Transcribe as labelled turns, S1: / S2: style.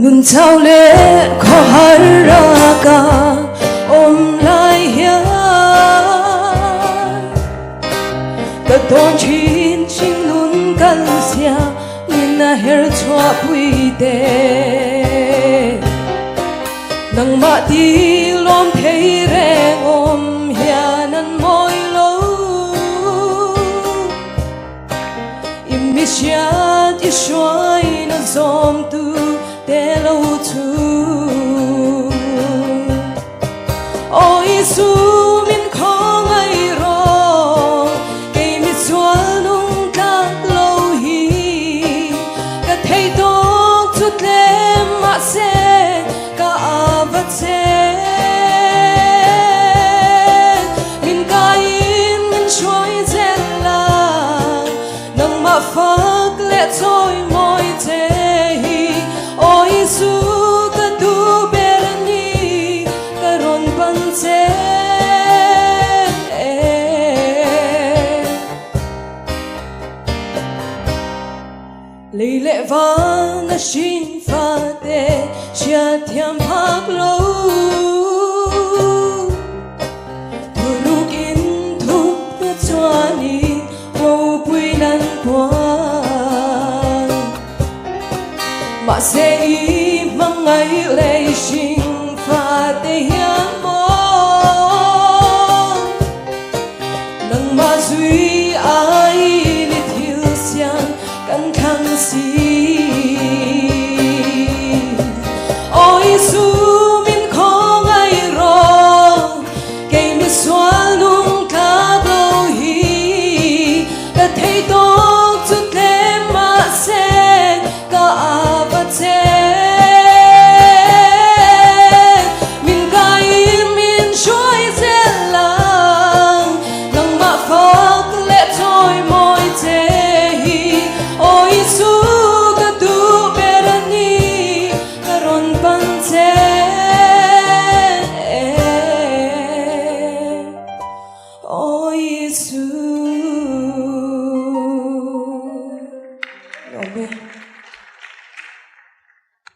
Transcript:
S1: nun chau le kho har ka om lai hian ka don chin ching nun kan sia min na her chua pui te nang ma ti lom thei reng om hian an moi lo im mi sia ti shoi na zom tu te lo tu oi su min khong ai ro ke mi chua nung ta lo hi ka thei to chút le ma se ka avat se min ka in min shoi zen la nang ma phak le choi moi te hi oi su ka tu ber ni ka ron pan se lei le va na shin fa te chia thiam phak lo tu lu in thu pe chuan in wo pui nan quan ma se i mang ai le shin fa te hiam mo nang ma zui ai li thil sian kan thang si oi su min khong ai ro ke mi swal nung ka lo hi ka thei to